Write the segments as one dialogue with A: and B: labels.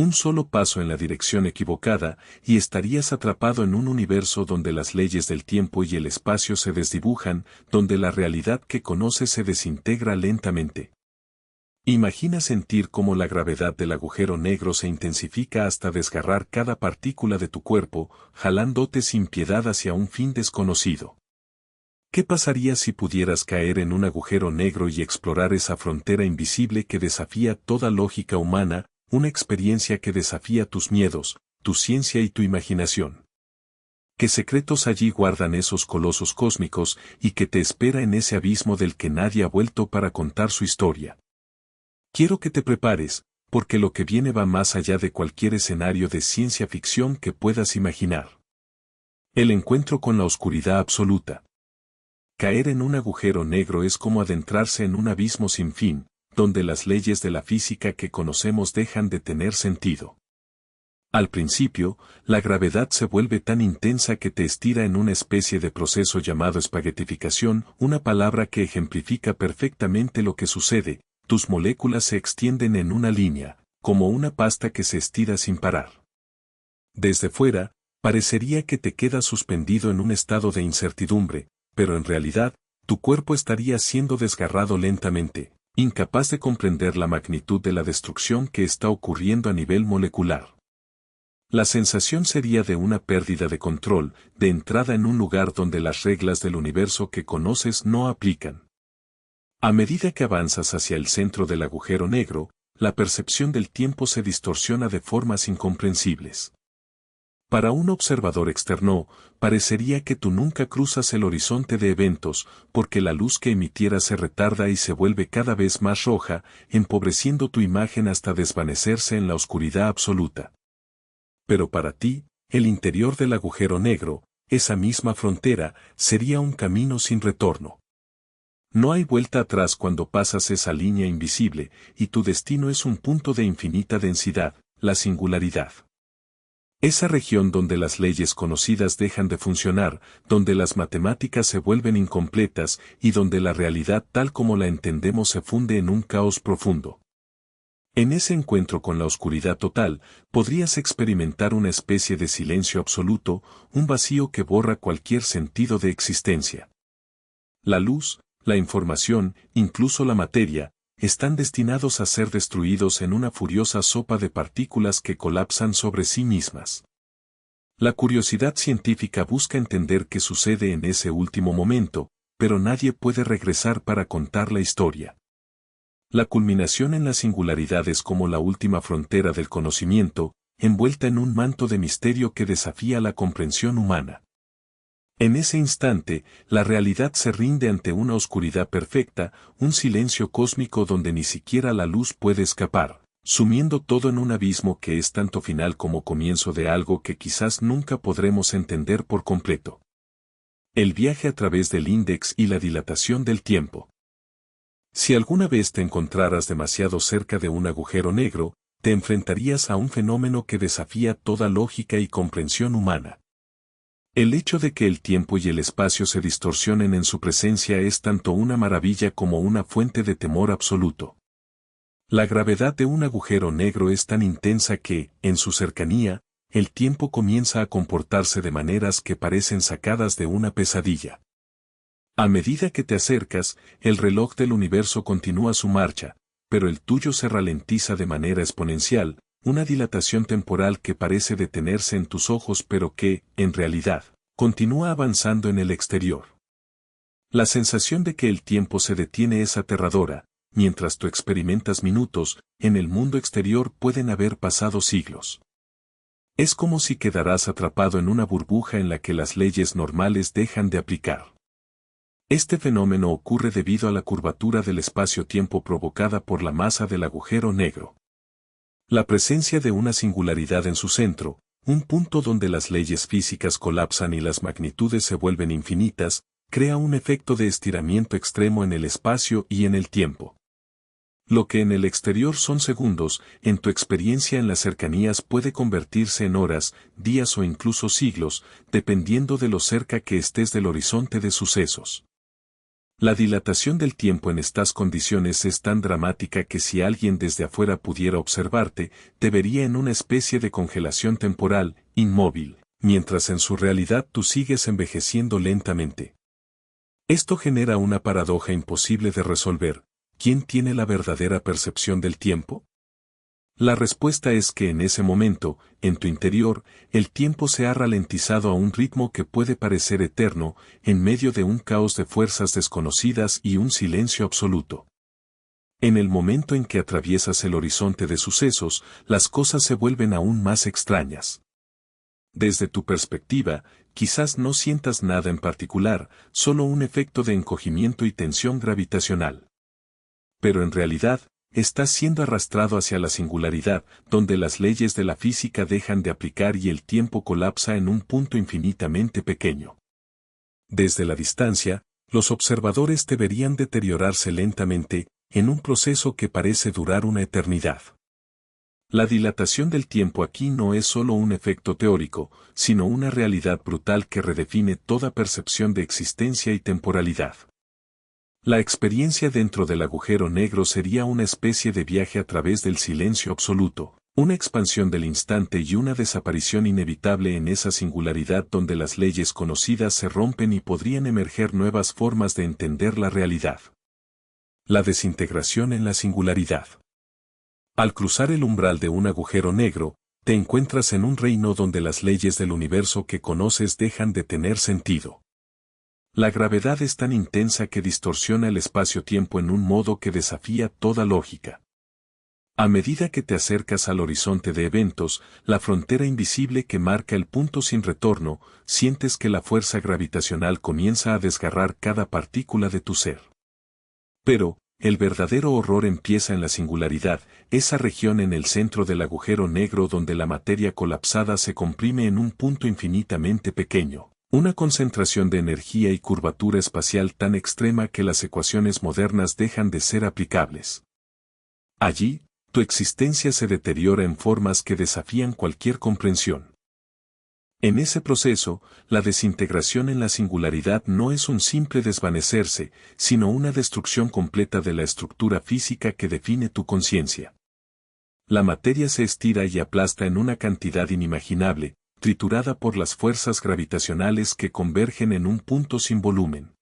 A: Un solo paso en la dirección equivocada, y estarías atrapado en un universo donde las leyes del tiempo y el espacio se desdibujan, donde la realidad que conoces se desintegra lentamente. Imagina sentir cómo la gravedad del agujero negro se intensifica hasta desgarrar cada partícula de tu cuerpo, jalándote sin piedad hacia un fin desconocido. ¿Qué pasaría si pudieras caer en un agujero negro y explorar esa frontera invisible que desafía toda lógica humana, una experiencia que desafía tus miedos, tu ciencia y tu imaginación? ¿Qué secretos allí guardan esos colosos cósmicos y que te espera en ese abismo del que nadie ha vuelto para contar su historia? Quiero que te prepares, porque lo que viene va más allá de cualquier escenario de ciencia ficción que puedas imaginar. El encuentro con la oscuridad absoluta. Caer en un agujero negro es como adentrarse en un abismo sin fin, donde las leyes de la física que conocemos dejan de tener sentido. Al principio, la gravedad se vuelve tan intensa que te estira en una especie de proceso llamado espaguetificación, una palabra que ejemplifica perfectamente lo que sucede. Tus moléculas se extienden en una línea, como una pasta que se estira sin parar. Desde fuera, parecería que te quedas suspendido en un estado de incertidumbre, pero en realidad, tu cuerpo estaría siendo desgarrado lentamente, incapaz de comprender la magnitud de la destrucción que está ocurriendo a nivel molecular. La sensación sería de una pérdida de control, de entrada en un lugar donde las reglas del universo que conoces no aplican. A medida que avanzas hacia el centro del agujero negro, la percepción del tiempo se distorsiona de formas incomprensibles. Para un observador externo, parecería que tú nunca cruzas el horizonte de eventos, porque la luz que emitiera se retarda y se vuelve cada vez más roja, empobreciendo tu imagen hasta desvanecerse en la oscuridad absoluta. Pero para ti, el interior del agujero negro, esa misma frontera, sería un camino sin retorno. No hay vuelta atrás cuando pasas esa línea invisible, y tu destino es un punto de infinita densidad, la singularidad. Esa región donde las leyes conocidas dejan de funcionar, donde las matemáticas se vuelven incompletas y donde la realidad tal como la entendemos se funde en un caos profundo. En ese encuentro con la oscuridad total, podrías experimentar una especie de silencio absoluto, un vacío que borra cualquier sentido de existencia. La luz, la información, incluso la materia, están destinados a ser destruidos en una furiosa sopa de partículas que colapsan sobre sí mismas. La curiosidad científica busca entender qué sucede en ese último momento, pero nadie puede regresar para contar la historia. La culminación en la singularidad es como la última frontera del conocimiento, envuelta en un manto de misterio que desafía la comprensión humana. En ese instante, la realidad se rinde ante una oscuridad perfecta, un silencio cósmico donde ni siquiera la luz puede escapar, sumiendo todo en un abismo que es tanto final como comienzo de algo que quizás nunca podremos entender por completo. El viaje a través del índex y la dilatación del tiempo. Si alguna vez te encontraras demasiado cerca de un agujero negro, te enfrentarías a un fenómeno que desafía toda lógica y comprensión humana. El hecho de que el tiempo y el espacio se distorsionen en su presencia es tanto una maravilla como una fuente de temor absoluto. La gravedad de un agujero negro es tan intensa que, en su cercanía, el tiempo comienza a comportarse de maneras que parecen sacadas de una pesadilla. A medida que te acercas, el reloj del universo continúa su marcha, pero el tuyo se ralentiza de manera exponencial, una dilatación temporal que parece detenerse en tus ojos pero que, en realidad, continúa avanzando en el exterior. La sensación de que el tiempo se detiene es aterradora, mientras tú experimentas minutos, en el mundo exterior pueden haber pasado siglos. Es como si quedaras atrapado en una burbuja en la que las leyes normales dejan de aplicar. Este fenómeno ocurre debido a la curvatura del espacio-tiempo provocada por la masa del agujero negro. La presencia de una singularidad en su centro, un punto donde las leyes físicas colapsan y las magnitudes se vuelven infinitas, crea un efecto de estiramiento extremo en el espacio y en el tiempo. Lo que en el exterior son segundos, en tu experiencia en las cercanías puede convertirse en horas, días o incluso siglos, dependiendo de lo cerca que estés del horizonte de sucesos. La dilatación del tiempo en estas condiciones es tan dramática que si alguien desde afuera pudiera observarte, te vería en una especie de congelación temporal, inmóvil, mientras en su realidad tú sigues envejeciendo lentamente. Esto genera una paradoja imposible de resolver. ¿Quién tiene la verdadera percepción del tiempo? La respuesta es que en ese momento, en tu interior, el tiempo se ha ralentizado a un ritmo que puede parecer eterno, en medio de un caos de fuerzas desconocidas y un silencio absoluto. En el momento en que atraviesas el horizonte de sucesos, las cosas se vuelven aún más extrañas. Desde tu perspectiva, quizás no sientas nada en particular, solo un efecto de encogimiento y tensión gravitacional. Pero en realidad, estás siendo arrastrado hacia la singularidad, donde las leyes de la física dejan de aplicar y el tiempo colapsa en un punto infinitamente pequeño. Desde la distancia, los observadores te verían deteriorarse lentamente, en un proceso que parece durar una eternidad. La dilatación del tiempo aquí no es solo un efecto teórico, sino una realidad brutal que redefine toda percepción de existencia y temporalidad. La experiencia dentro del agujero negro sería una especie de viaje a través del silencio absoluto, una expansión del instante y una desaparición inevitable en esa singularidad donde las leyes conocidas se rompen y podrían emerger nuevas formas de entender la realidad. La desintegración en la singularidad. Al cruzar el umbral de un agujero negro, te encuentras en un reino donde las leyes del universo que conoces dejan de tener sentido. La gravedad es tan intensa que distorsiona el espacio-tiempo en un modo que desafía toda lógica. A medida que te acercas al horizonte de eventos, la frontera invisible que marca el punto sin retorno, sientes que la fuerza gravitacional comienza a desgarrar cada partícula de tu ser. Pero, el verdadero horror empieza en la singularidad, esa región en el centro del agujero negro donde la materia colapsada se comprime en un punto infinitamente pequeño. Una concentración de energía y curvatura espacial tan extrema que las ecuaciones modernas dejan de ser aplicables. Allí, tu existencia se deteriora en formas que desafían cualquier comprensión. En ese proceso, la desintegración en la singularidad no es un simple desvanecerse, sino una destrucción completa de la estructura física que define tu conciencia. La materia se estira y aplasta en una cantidad inimaginable, triturada por las fuerzas gravitacionales que convergen en un punto sin volumen.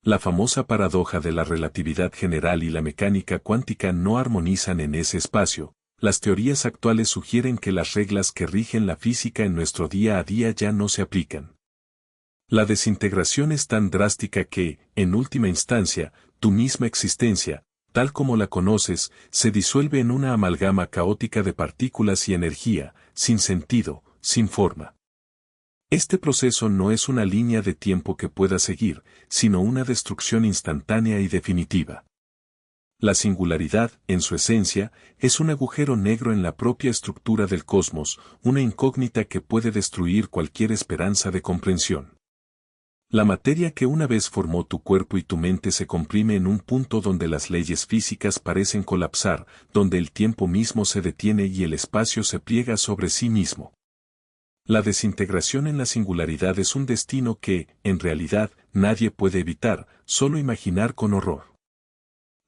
A: La famosa paradoja de la relatividad general y la mecánica cuántica no armonizan en ese espacio. Las teorías actuales sugieren que las reglas que rigen la física en nuestro día a día ya no se aplican. La desintegración es tan drástica que, en última instancia, tu misma existencia, tal como la conoces, se disuelve en una amalgama caótica de partículas y energía, sin sentido, sin forma. Este proceso no es una línea de tiempo que pueda seguir, sino una destrucción instantánea y definitiva. La singularidad, en su esencia, es un agujero negro en la propia estructura del cosmos, una incógnita que puede destruir cualquier esperanza de comprensión. La materia que una vez formó tu cuerpo y tu mente se comprime en un punto donde las leyes físicas parecen colapsar, donde el tiempo mismo se detiene y el espacio se pliega sobre sí mismo. La desintegración en la singularidad es un destino que, en realidad, nadie puede evitar, solo imaginar con horror.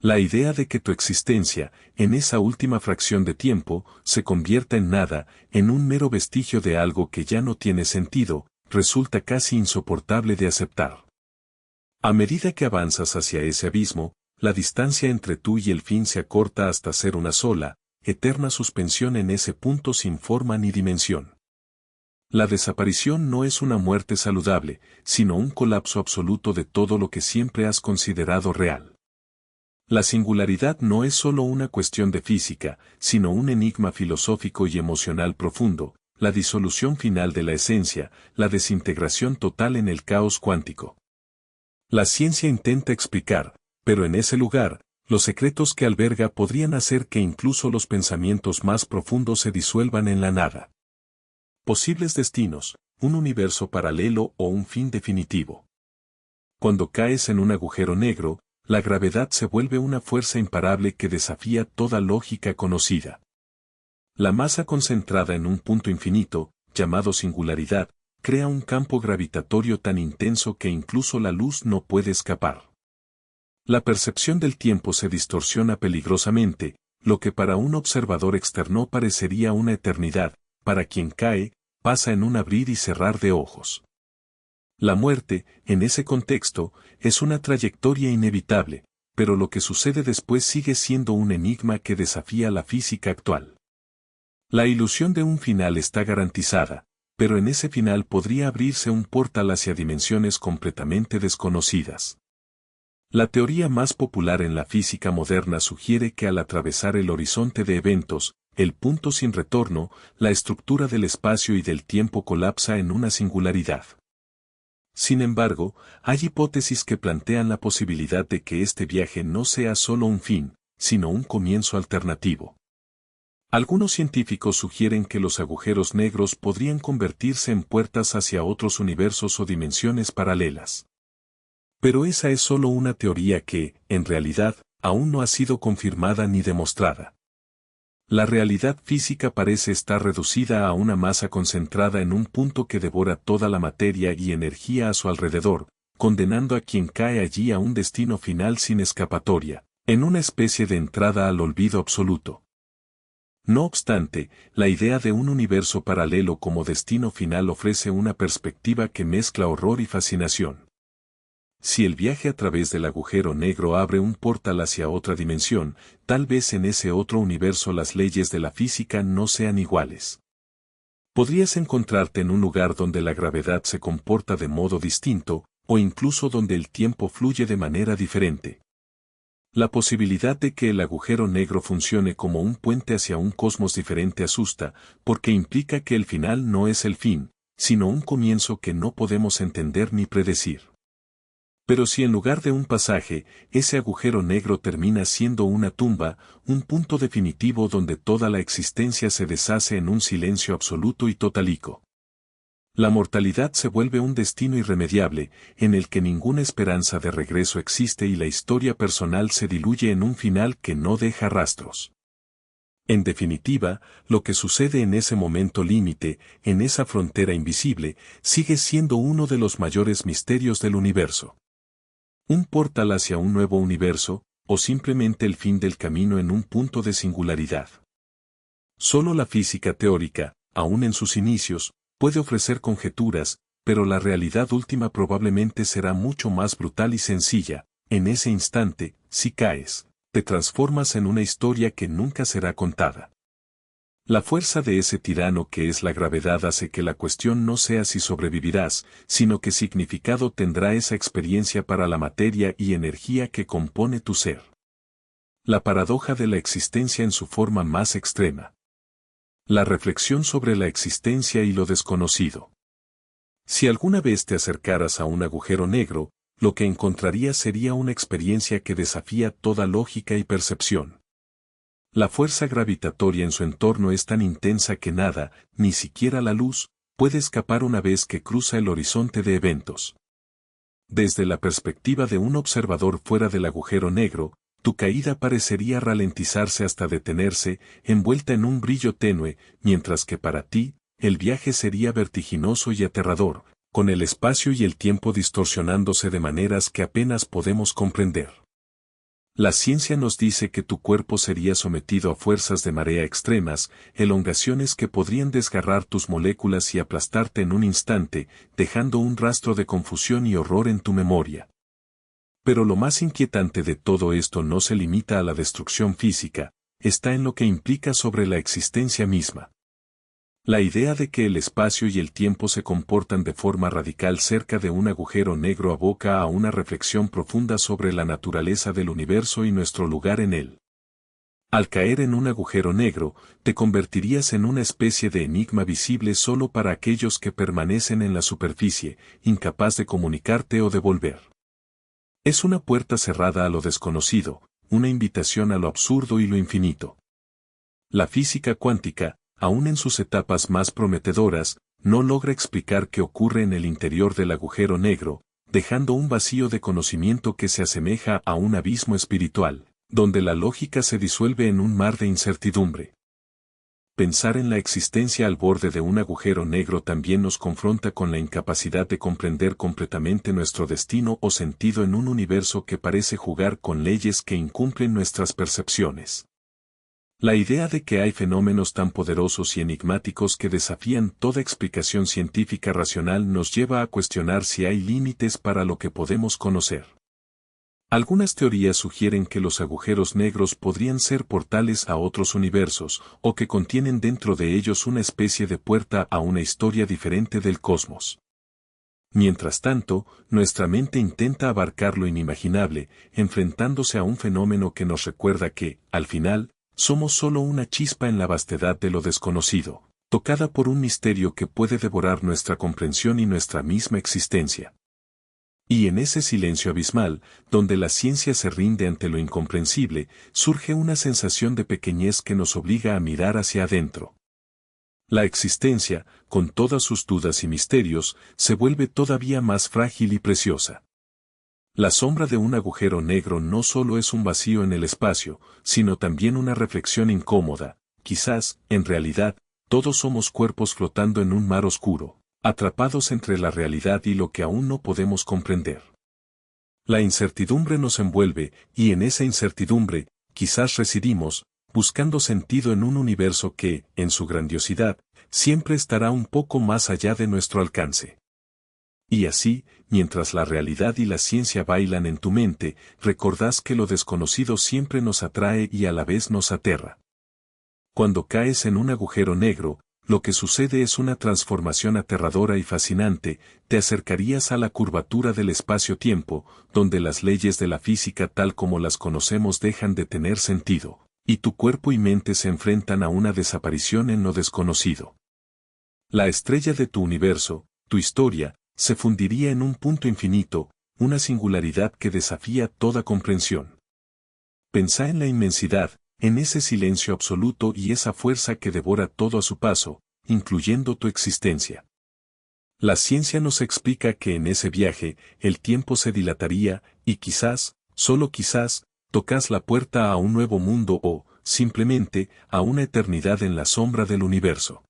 A: La idea de que tu existencia, en esa última fracción de tiempo, se convierta en nada, en un mero vestigio de algo que ya no tiene sentido, resulta casi insoportable de aceptar. A medida que avanzas hacia ese abismo, la distancia entre tú y el fin se acorta hasta ser una sola, eterna suspensión en ese punto sin forma ni dimensión. La desaparición no es una muerte saludable, sino un colapso absoluto de todo lo que siempre has considerado real. La singularidad no es solo una cuestión de física, sino un enigma filosófico y emocional profundo, la disolución final de la esencia, la desintegración total en el caos cuántico. La ciencia intenta explicar, pero en ese lugar, los secretos que alberga podrían hacer que incluso los pensamientos más profundos se disuelvan en la nada. Posibles destinos, un universo paralelo o un fin definitivo. Cuando caes en un agujero negro, la gravedad se vuelve una fuerza imparable que desafía toda lógica conocida. La masa concentrada en un punto infinito, llamado singularidad, crea un campo gravitatorio tan intenso que incluso la luz no puede escapar. La percepción del tiempo se distorsiona peligrosamente, lo que para un observador externo parecería una eternidad, para quien cae, pasa en un abrir y cerrar de ojos. La muerte, en ese contexto, es una trayectoria inevitable, pero lo que sucede después sigue siendo un enigma que desafía la física actual. La ilusión de un final está garantizada, pero en ese final podría abrirse un portal hacia dimensiones completamente desconocidas. La teoría más popular en la física moderna sugiere que al atravesar el horizonte de eventos, el punto sin retorno, la estructura del espacio y del tiempo colapsa en una singularidad. Sin embargo, hay hipótesis que plantean la posibilidad de que este viaje no sea solo un fin, sino un comienzo alternativo. Algunos científicos sugieren que los agujeros negros podrían convertirse en puertas hacia otros universos o dimensiones paralelas. Pero esa es solo una teoría que, en realidad, aún no ha sido confirmada ni demostrada. La realidad física parece estar reducida a una masa concentrada en un punto que devora toda la materia y energía a su alrededor, condenando a quien cae allí a un destino final sin escapatoria, en una especie de entrada al olvido absoluto. No obstante, la idea de un universo paralelo como destino final ofrece una perspectiva que mezcla horror y fascinación. Si el viaje a través del agujero negro abre un portal hacia otra dimensión, tal vez en ese otro universo las leyes de la física no sean iguales. Podrías encontrarte en un lugar donde la gravedad se comporta de modo distinto, o incluso donde el tiempo fluye de manera diferente. La posibilidad de que el agujero negro funcione como un puente hacia un cosmos diferente asusta, porque implica que el final no es el fin, sino un comienzo que no podemos entender ni predecir. Pero si en lugar de un pasaje, ese agujero negro termina siendo una tumba, un punto definitivo donde toda la existencia se deshace en un silencio absoluto y totálico. La mortalidad se vuelve un destino irremediable, en el que ninguna esperanza de regreso existe y la historia personal se diluye en un final que no deja rastros. En definitiva, lo que sucede en ese momento límite, en esa frontera invisible, sigue siendo uno de los mayores misterios del universo. Un portal hacia un nuevo universo, o simplemente el fin del camino en un punto de singularidad. Solo la física teórica, aún en sus inicios, puede ofrecer conjeturas, pero la realidad última probablemente será mucho más brutal y sencilla. En ese instante, si caes, te transformas en una historia que nunca será contada. La fuerza de ese tirano que es la gravedad hace que la cuestión no sea si sobrevivirás, sino qué significado tendrá esa experiencia para la materia y energía que compone tu ser. La paradoja de la existencia en su forma más extrema. La reflexión sobre la existencia y lo desconocido. Si alguna vez te acercaras a un agujero negro, lo que encontrarías sería una experiencia que desafía toda lógica y percepción. La fuerza gravitatoria en su entorno es tan intensa que nada, ni siquiera la luz, puede escapar una vez que cruza el horizonte de eventos. Desde la perspectiva de un observador fuera del agujero negro, tu caída parecería ralentizarse hasta detenerse, envuelta en un brillo tenue, mientras que para ti, el viaje sería vertiginoso y aterrador, con el espacio y el tiempo distorsionándose de maneras que apenas podemos comprender. La ciencia nos dice que tu cuerpo sería sometido a fuerzas de marea extremas, elongaciones que podrían desgarrar tus moléculas y aplastarte en un instante, dejando un rastro de confusión y horror en tu memoria. Pero lo más inquietante de todo esto no se limita a la destrucción física, está en lo que implica sobre la existencia misma. La idea de que el espacio y el tiempo se comportan de forma radical cerca de un agujero negro aboca a una reflexión profunda sobre la naturaleza del universo y nuestro lugar en él. Al caer en un agujero negro, te convertirías en una especie de enigma visible solo para aquellos que permanecen en la superficie, incapaz de comunicarte o de volver. Es una puerta cerrada a lo desconocido, una invitación a lo absurdo y lo infinito. La física cuántica, aún en sus etapas más prometedoras, no logra explicar qué ocurre en el interior del agujero negro, dejando un vacío de conocimiento que se asemeja a un abismo espiritual, donde la lógica se disuelve en un mar de incertidumbre. Pensar en la existencia al borde de un agujero negro también nos confronta con la incapacidad de comprender completamente nuestro destino o sentido en un universo que parece jugar con leyes que incumplen nuestras percepciones. La idea de que hay fenómenos tan poderosos y enigmáticos que desafían toda explicación científica racional nos lleva a cuestionar si hay límites para lo que podemos conocer. Algunas teorías sugieren que los agujeros negros podrían ser portales a otros universos, o que contienen dentro de ellos una especie de puerta a una historia diferente del cosmos. Mientras tanto, nuestra mente intenta abarcar lo inimaginable, enfrentándose a un fenómeno que nos recuerda que, al final, somos solo una chispa en la vastedad de lo desconocido, tocada por un misterio que puede devorar nuestra comprensión y nuestra misma existencia. Y en ese silencio abismal, donde la ciencia se rinde ante lo incomprensible, surge una sensación de pequeñez que nos obliga a mirar hacia adentro. La existencia, con todas sus dudas y misterios, se vuelve todavía más frágil y preciosa. La sombra de un agujero negro no solo es un vacío en el espacio, sino también una reflexión incómoda. Quizás, en realidad, todos somos cuerpos flotando en un mar oscuro, atrapados entre la realidad y lo que aún no podemos comprender. La incertidumbre nos envuelve, y en esa incertidumbre, quizás residimos, buscando sentido en un universo que, en su grandiosidad, siempre estará un poco más allá de nuestro alcance. Y así, mientras la realidad y la ciencia bailan en tu mente, recordás que lo desconocido siempre nos atrae y a la vez nos aterra. Cuando caes en un agujero negro, lo que sucede es una transformación aterradora y fascinante. Te acercarías a la curvatura del espacio-tiempo, donde las leyes de la física tal como las conocemos dejan de tener sentido, y tu cuerpo y mente se enfrentan a una desaparición en lo desconocido. La estrella de tu universo, tu historia, se fundiría en un punto infinito, una singularidad que desafía toda comprensión. Pensá en la inmensidad, en ese silencio absoluto y esa fuerza que devora todo a su paso, incluyendo tu existencia. La ciencia nos explica que en ese viaje, el tiempo se dilataría, y quizás, solo quizás, tocas la puerta a un nuevo mundo o, simplemente, a una eternidad en la sombra del universo.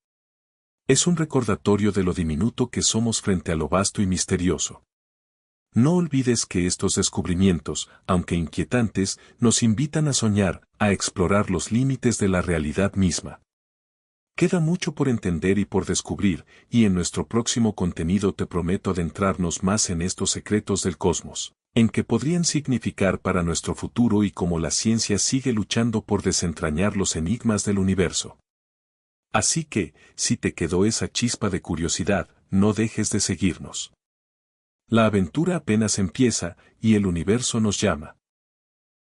A: Es un recordatorio de lo diminuto que somos frente a lo vasto y misterioso. No olvides que estos descubrimientos, aunque inquietantes, nos invitan a soñar, a explorar los límites de la realidad misma. Queda mucho por entender y por descubrir, y en nuestro próximo contenido te prometo adentrarnos más en estos secretos del cosmos, en qué podrían significar para nuestro futuro y cómo la ciencia sigue luchando por desentrañar los enigmas del universo. Así que, si te quedó esa chispa de curiosidad, no dejes de seguirnos. La aventura apenas empieza, y el universo nos llama.